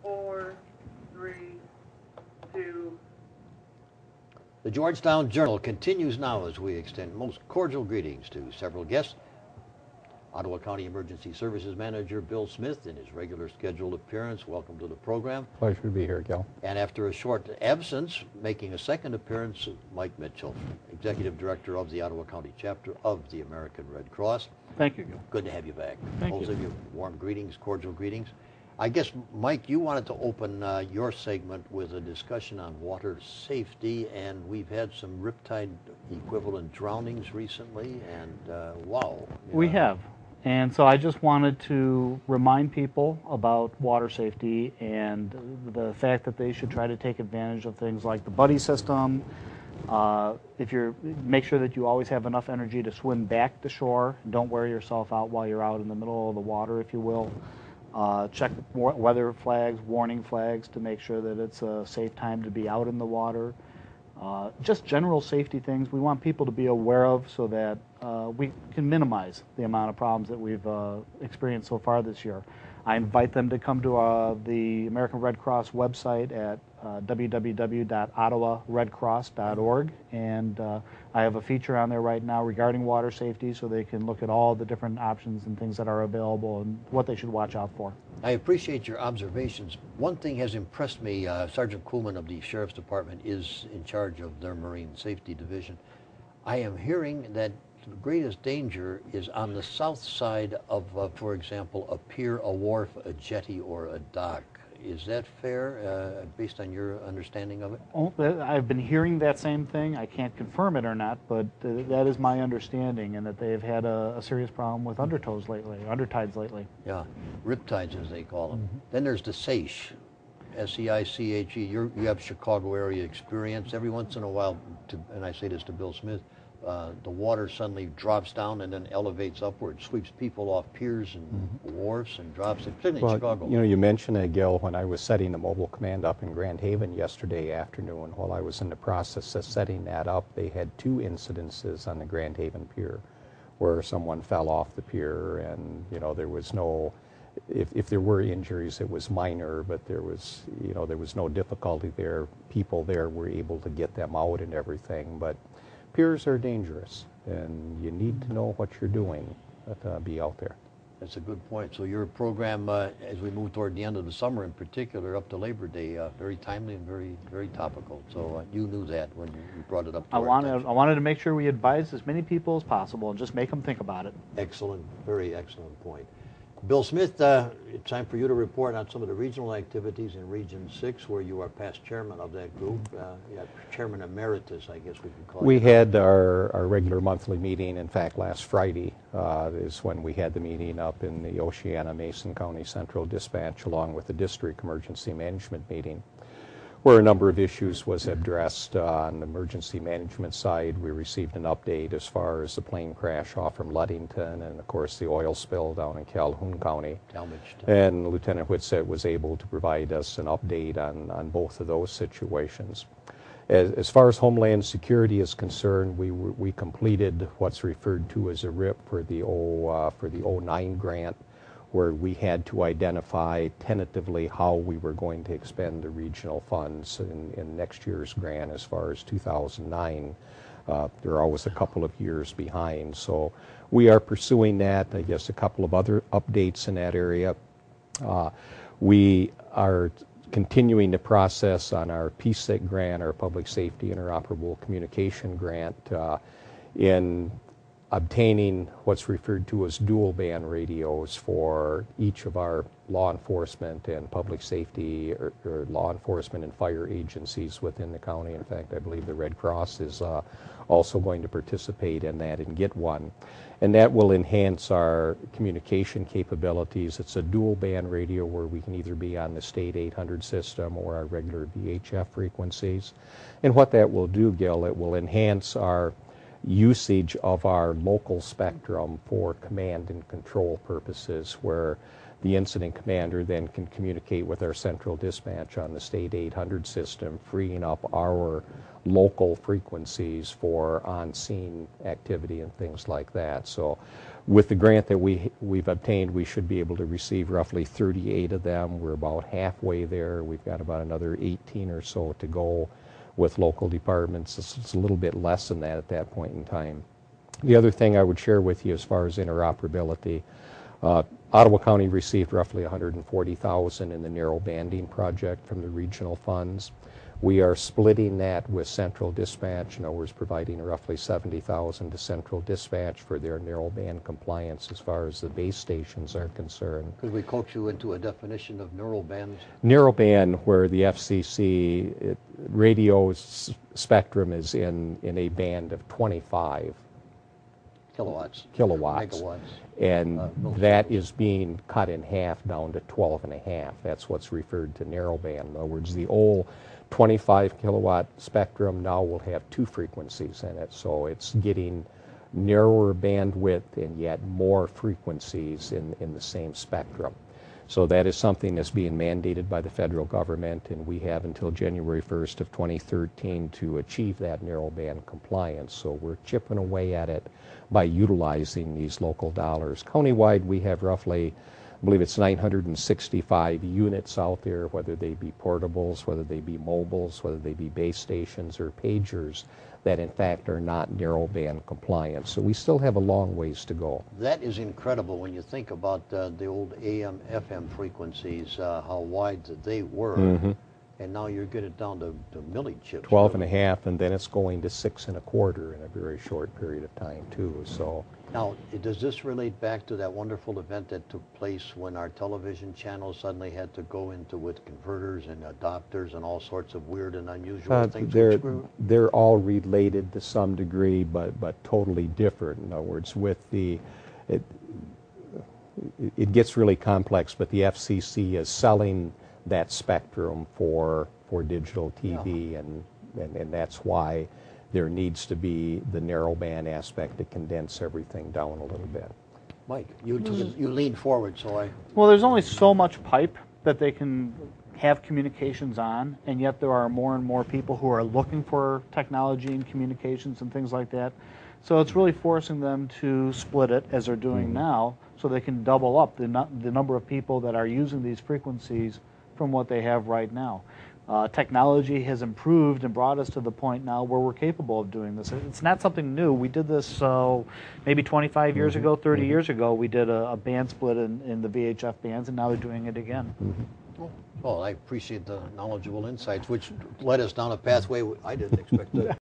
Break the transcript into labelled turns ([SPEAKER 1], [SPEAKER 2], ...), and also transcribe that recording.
[SPEAKER 1] 4, 3, 2.
[SPEAKER 2] The Georgetown Journal continues now as we extend most cordial greetings to several guests. Ottawa County Emergency Services Manager Bill Smith in his regular scheduled appearance. Welcome to the program.
[SPEAKER 3] Pleasure to be here, Gil.
[SPEAKER 2] And after a short absence, making a second appearance, Mike Mitchell, Executive Director of the Ottawa County Chapter of the American Red Cross.
[SPEAKER 4] Thank you, Gil.
[SPEAKER 2] Good to have you back.
[SPEAKER 4] Thank
[SPEAKER 2] Both
[SPEAKER 4] you.
[SPEAKER 2] of you, warm greetings, cordial greetings. I guess, Mike, you wanted to open your segment with a discussion on water safety, and we've had some riptide equivalent drownings recently, and wow.
[SPEAKER 4] We have. And so I just wanted to remind people about water safety and the fact that they should try to take advantage of things like the buddy system. Make sure that you always have enough energy to swim back to shore. Don't wear yourself out while you're out in the middle of the water, if you will. Check weather flags, warning flags to make sure that it's a safe time to be out in the water. Just general safety things we want people to be aware of so that we can minimize the amount of problems that we've experienced so far this year. I invite them to come to the American Red Cross website at www.ottawaredcross.org, and I have a feature on there right now regarding water safety so they can look at all the different options and things that are available and what they should watch out for.
[SPEAKER 2] I appreciate your observations. One thing has impressed me. Sergeant Kuhlman of the Sheriff's Department is in charge of their Marine Safety Division. I am hearing that the greatest danger is on the south side of, for example, a pier, a wharf, a jetty, or a dock. Is that fair, based on your understanding of it?
[SPEAKER 4] Oh, I've been hearing that same thing. I can't confirm it or not, but that is my understanding, and that they've had a serious problem with undertides lately.
[SPEAKER 2] Yeah, riptides as they call them. Then there's the SEICHE, S-E-I-C-H-E. You have Chicago area experience. Every once in a while, and I say this to Bill Smith, the water suddenly drops down and then elevates upward, sweeps people off piers and wharfs and drops it, particularly in Chicago.
[SPEAKER 3] You know, you mentioned it, Gil, when I was setting the mobile command up in Grand Haven yesterday afternoon. While I was in the process of setting that up, they had 2 incidences on the Grand Haven pier where someone fell off the pier, and, you know, there was no, if there were injuries, it was minor, but there was, you know, there was no difficulty there. People there were able to get them out and everything, but piers are dangerous, and you need to know what you're doing to be out there.
[SPEAKER 2] That's a good point. So your program, as we move toward the end of the summer in particular, up to Labor Day, very timely and very, very topical. So you knew that when you brought it up to
[SPEAKER 4] I
[SPEAKER 2] our attention.
[SPEAKER 4] wanted to make sure we advised as many people as possible and just make them think about it.
[SPEAKER 2] Excellent, very excellent point. Bill Smith, it's time for you to report on some of the regional activities in Region 6, where you are past chairman of that group. Chairman emeritus, I guess we could call it.
[SPEAKER 3] We had our regular monthly meeting. In fact, last Friday is when we had the meeting up in the Oceana Mason County Central Dispatch, along with the district emergency management meeting, where a number of issues was addressed. On the emergency management side, we received an update as far as the plane crash off from Ludington, and of course the oil spill down in Calhoun County. And Lieutenant Whitsett was able to provide us an update on both of those situations. As far as Homeland Security is concerned, we completed what's referred to as a RIP for the 09 grant, where we had to identify tentatively how we were going to expend the regional funds in next year's grant. As far as 2009, they're always a couple of years behind. So we are pursuing that. I guess a couple of other updates in that area. We are continuing the process on our PSIC grant, our Public Safety Interoperable Communication grant, in obtaining what's referred to as dual band radios for each of our law enforcement and public safety or law enforcement and fire agencies within the county. In fact, I believe the Red Cross is also going to participate in that and get one. And that will enhance our communication capabilities. It's a dual band radio where we can either be on the state 800 system or our regular VHF frequencies. And what that will do, Gil, it will enhance our usage of our local spectrum for command and control purposes, where the incident commander then can communicate with our central dispatch on the state 800 system, freeing up our local frequencies for on-scene activity and things like that. So With the grant that we've obtained, we should be able to receive roughly 38 of them. We're about halfway there. We've got about another 18 or so to go with local departments. It's a little bit less than that at that point in time. The other thing I would share with you as far as interoperability, Ottawa County received roughly $140,000 in the narrow banding project from the regional funds. We are splitting that with Central Dispatch. In other words, providing roughly $70,000 to Central Dispatch for their narrow band compliance as far as the base stations are concerned.
[SPEAKER 2] Could we coax you into a definition of neural bands?
[SPEAKER 3] Narrow band, where the FCC radio spectrum is in a band of 25
[SPEAKER 2] Kilowatts.
[SPEAKER 3] Megawatts. And that is being cut in half down to 12 and a half. That's what's referred to narrowband. In other words, the old 25 kilowatt spectrum now will have two frequencies in it. So it's getting narrower bandwidth and yet more frequencies in the same spectrum. So that is something that's being mandated by the federal government, and we have until January 1st of 2013 to achieve that narrowband compliance. So we're chipping away at it by utilizing these local dollars. Countywide, we have roughly, I believe it's 965 units out there, whether they be portables, whether they be mobiles, whether they be base stations or pagers, that in fact are not narrowband compliant. So we still have a long ways to go.
[SPEAKER 2] That is incredible when you think about the old AM, FM frequencies, how wide they were.
[SPEAKER 3] Mm-hmm.
[SPEAKER 2] And now you're getting it down to millichips.
[SPEAKER 3] 12 and a half, and then it's going to 6 1/4 in a very short period of time too. So
[SPEAKER 2] now, does this relate back to that wonderful event that took place when our television channels suddenly had to go into with converters and adapters and all sorts of weird and unusual things?
[SPEAKER 3] They're all related to some degree, but totally different. In other words, with it gets really complex, but the FCC is selling that spectrum for digital TV,
[SPEAKER 2] yeah.
[SPEAKER 3] and that's why there needs to be the narrowband aspect to condense everything down a little bit.
[SPEAKER 2] Mike, you leaned forward, so I...
[SPEAKER 4] Well, there's only so much pipe that they can have communications on, and yet there are more and more people who are looking for technology and communications and things like that. So it's really forcing them to split it, as they're doing now, so they can double up the number of people that are using these frequencies from what they have right now. Technology has improved and brought us to the point now where we're capable of doing this. It's not something new. We did this maybe 25 years ago, 30 years ago. We did a band split in the VHF bands, and now they're doing it again.
[SPEAKER 2] Well, I appreciate the knowledgeable insights, which led us down a pathway I didn't expect to